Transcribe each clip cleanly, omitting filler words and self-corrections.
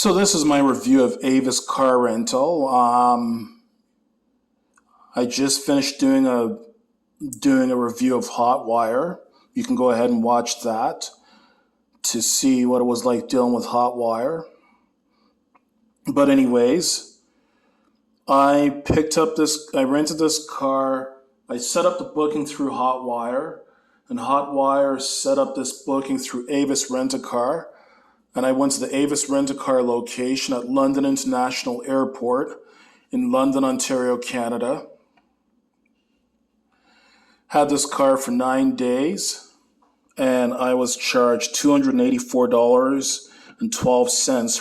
So this is my review of Avis car rental. I just finished doing a review of Hotwire. You can go ahead and watch that to see what it was like dealing with Hotwire. But anyways, I rented this car. I set up the booking through Hotwire, and Hotwire set up this booking through Avis Rent-A-Car. And I went to the Avis Rent-A-Car location at London International Airport in London, Ontario, Canada. Had this car for 9 days, and I was charged $284.12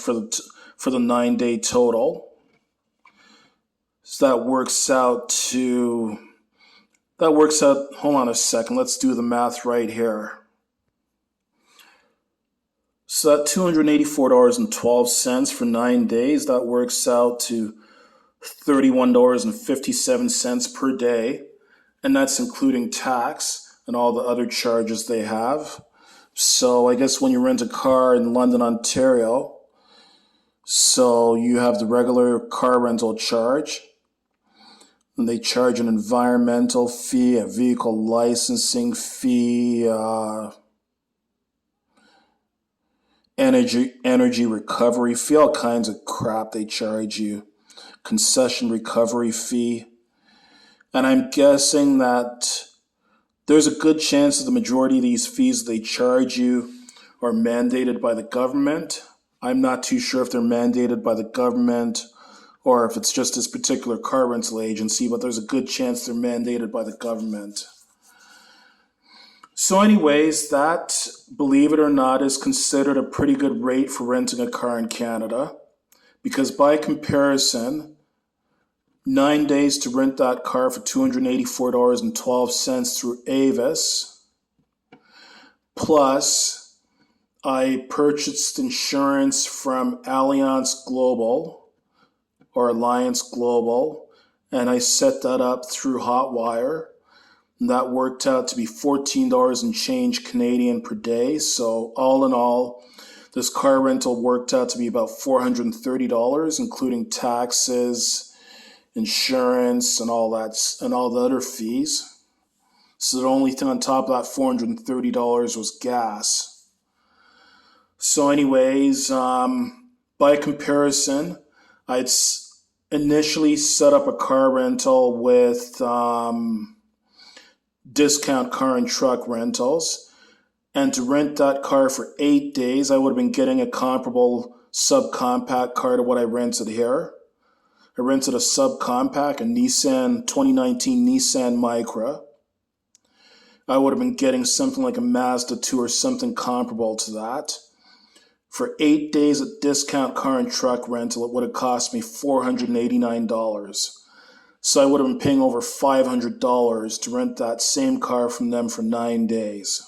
for the 9-day total. So that works out, hold on a second, let's do the math right here. So that $284.12 for 9 days, that works out to $31.57 per day. And that's including tax and all the other charges they have. So I guess when you rent a car in London, Ontario, so you have the regular car rental charge. And they charge an environmental fee, a vehicle licensing fee, energy recovery fee, all kinds of crap they charge you, concession recovery fee. And I'm guessing that there's a good chance that the majority of these fees they charge you are mandated by the government. I'm not too sure if they're mandated by the government or if it's just this particular car rental agency, but there's a good chance they're mandated by the government. So anyways, that, believe it or not, is considered a pretty good rate for renting a car in Canada, because by comparison, 9 days to rent that car for $284.12 through Avis, plus I purchased insurance from Alliance Global, or Alliance Global, and I set that up through Hotwire. And that worked out to be $14 and change Canadian per day. So all in all, this car rental worked out to be about $430, including taxes, insurance, and all the other fees. So the only thing on top of that $430 was gas. So anyways, by comparison, I'd initially set up a car rental with discount car and truck rentals, and to rent that car for 8 days, I would have been getting a comparable subcompact car to what I rented here. I rented a subcompact, a 2019 Nissan Micra. I would have been getting something like a Mazda 2 or something comparable to that. For 8 days of discount car and truck rental, it would have cost me $489. So I would have been paying over $500 to rent that same car from them for 9 days.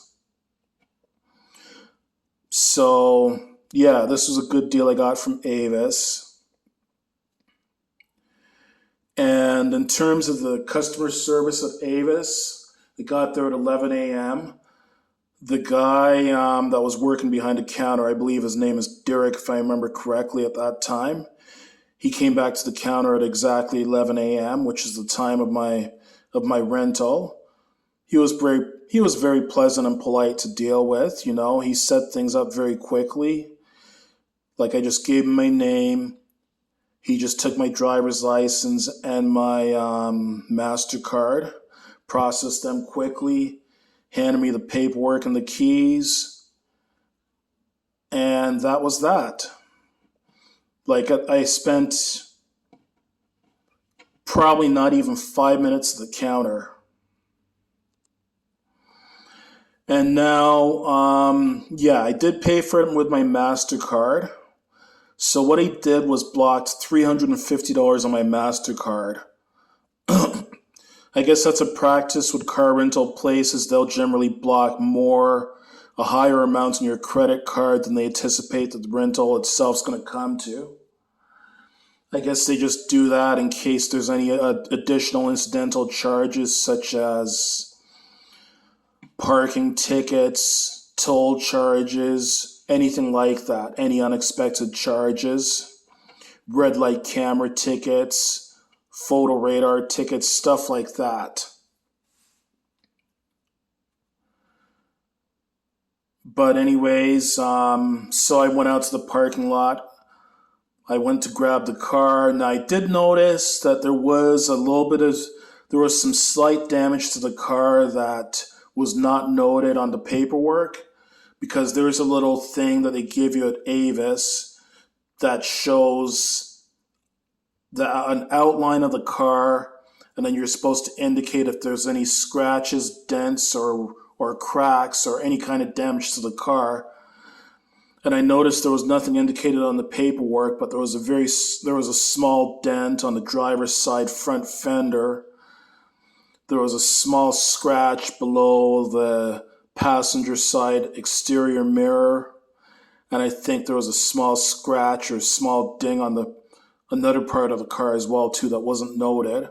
So yeah, this was a good deal I got from Avis. And in terms of the customer service at Avis, I got there at 11 a.m. The guy that was working behind the counter, I believe his name is Derek, if I remember correctly at that time, he came back to the counter at exactly 11 a.m., which is the time of my rental. He was very pleasant and polite to deal with. You know, he set things up very quickly. Like, I just gave him my name. He just took my driver's license and my MasterCard, processed them quickly, handed me the paperwork and the keys, and that was that. Like, I spent probably not even 5 minutes at the counter. And now, I did pay for it with my MasterCard. So what he did was blocked $350 on my MasterCard. I guess that's a practice with car rental places. They'll generally block a higher amount on your credit card than they anticipate that the rental itself is going to come to. I guess they just do that in case there's any additional incidental charges, such as parking tickets, toll charges, anything like that, any unexpected charges, red light camera tickets, photo radar tickets, stuff like that. But anyways, so I went out to the parking lot. I went to grab the car, and I did notice that there was some slight damage to the car that was not noted on the paperwork, because there's a little thing that they give you at Avis that shows an outline of the car, and then you're supposed to indicate if there's any scratches, dents, or cracks or any kind of damage to the car. And I noticed there was nothing indicated on the paperwork, but there was a small dent on the driver's side front fender. There was a small scratch below the passenger side exterior mirror, and I think there was a small scratch or small ding on another part of the car as well too that wasn't noted.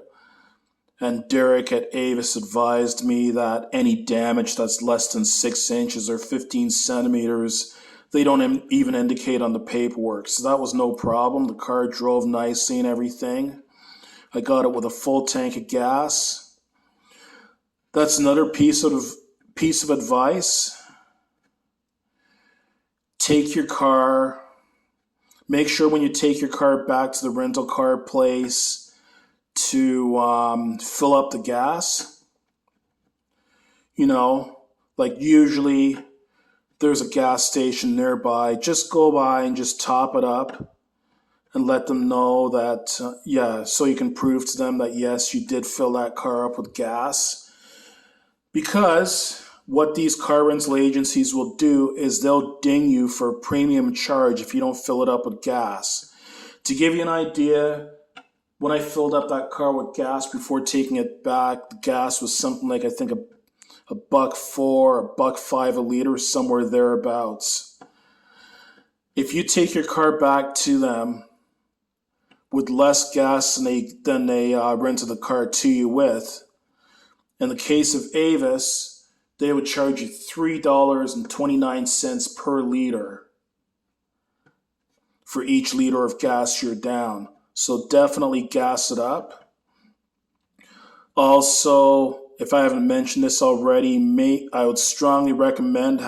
And Derek at Avis advised me that any damage that's less than 6 inches or 15 centimeters, they don't even indicate on the paperwork. So that was no problem. The car drove nicely and everything. I got it with a full tank of gas. That's another piece of advice. Take your car. Make sure when you take your car back to the rental car place to fill up the gas. Like usually there's a gas station nearby. Just go by and just top it up and let them know that, so you can prove to them that yes, you did fill that car up with gas. Because what these car rental agencies will do is they'll ding you for a premium charge if you don't fill it up with gas. To give you an idea, when I filled up that car with gas before taking it back, the gas was something like, I think, a $1.04, $1.05 a liter, somewhere thereabouts. If you take your car back to them with less gas than they rented the car to you with, in the case of Avis, they would charge you $3.29 per liter for each liter of gas you're down. So definitely gas it up. Also, if I haven't mentioned this already, I would strongly recommend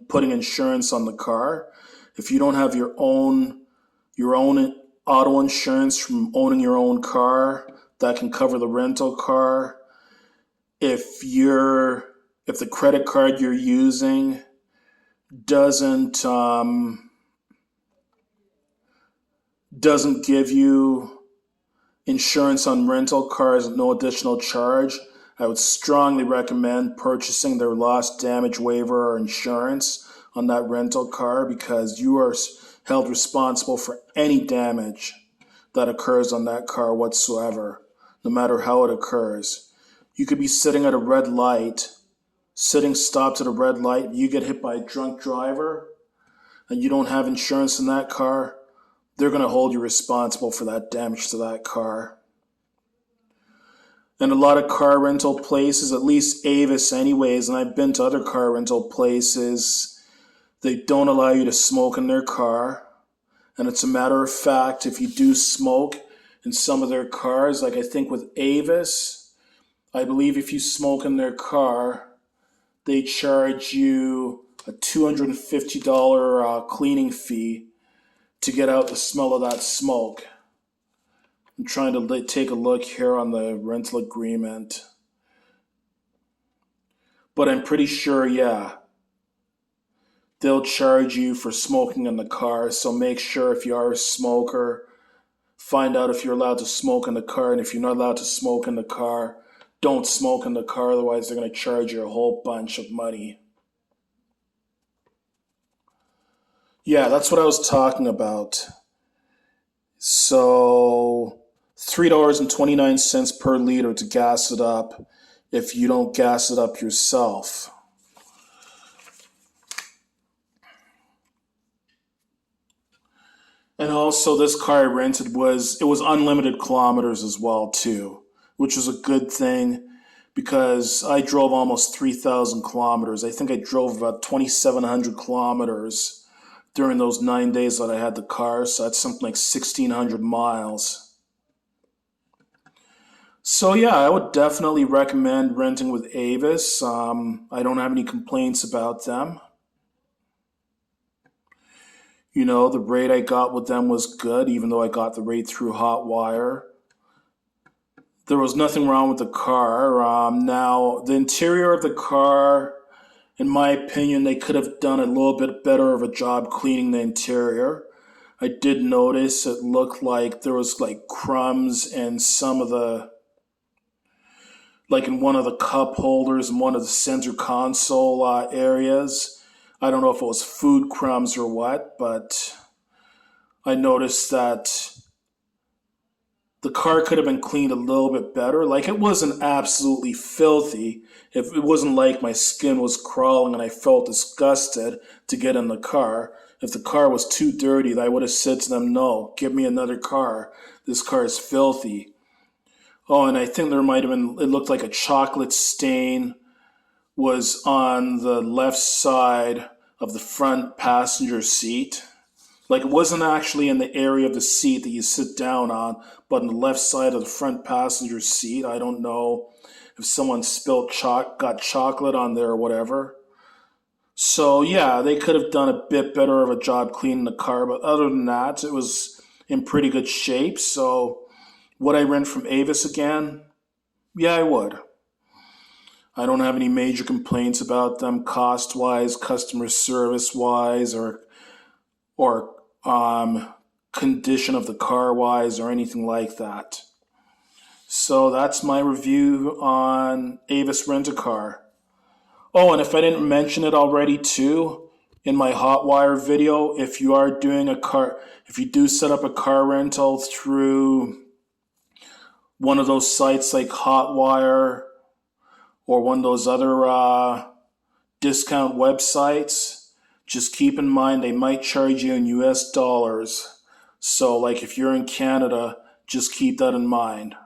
putting insurance on the car. If you don't have your own auto insurance from owning your own car, that can cover the rental car. If the credit card you're using doesn't give you insurance on rental cars at no additional charge, I would strongly recommend purchasing their loss damage waiver or insurance on that rental car, because you are held responsible for any damage that occurs on that car whatsoever, no matter how it occurs. You could be sitting at a red light, stopped at a red light, you get hit by a drunk driver, and you don't have insurance in that car, they're going to hold you responsible for that damage to that car. And a lot of car rental places, at least Avis anyways, and I've been to other car rental places, they don't allow you to smoke in their car. And it's a matter of fact, if you do smoke in some of their cars, like I think with Avis, I believe if you smoke in their car, they charge you a $250 cleaning fee to get out the smell of that smoke. I'm trying to take a look here on the rental agreement. But I'm pretty sure, they'll charge you for smoking in the car. So make sure if you are a smoker, find out if you're allowed to smoke in the car. And if you're not allowed to smoke in the car, don't smoke in the car. Otherwise, they're going to charge you a whole bunch of money. Yeah, that's what I was talking about. So $3.29 per liter to gas it up if you don't gas it up yourself. And also this car I rented was unlimited kilometers as well too, which was a good thing because I drove almost 3,000 kilometers. I think I drove about 2,700 kilometers during those 9 days that I had the car. So that's something like 1,600 miles. So yeah, I would definitely recommend renting with Avis. I don't have any complaints about them. The rate I got with them was good, even though I got the rate through Hotwire. There was nothing wrong with the car. Now, the interior of the car, in my opinion, they could have done a little bit better of a job cleaning the interior. I did notice it looked like there was like crumbs in some of the, like in one of the cup holders and one of the center console areas. I don't know if it was food crumbs or what, but I noticed that the car could have been cleaned a little bit better. Like, it wasn't absolutely filthy. If it wasn't like my skin was crawling and I felt disgusted to get in the car. If the car was too dirty, I would have said to them, no, give me another car. This car is filthy. Oh, and I think there might have been, it looked like a chocolate stain was on the left side of the front passenger seat. Like, it wasn't actually in the area of the seat that you sit down on, but on the left side of the front passenger seat. I don't know if someone spilled got chocolate on there or whatever. So yeah, they could have done a bit better of a job cleaning the car, but other than that, it was in pretty good shape. So would I rent from Avis again? Yeah, I would. I don't have any major complaints about them cost-wise, customer service-wise, or condition of the car-wise, or anything like that. So that's my review on Avis Rent-A-Car. Oh, and if I didn't mention it already too, in my Hotwire video, if you do set up a car rental through one of those sites like Hotwire or one of those other discount websites, just keep in mind they might charge you in US dollars. So like if you're in Canada, just keep that in mind.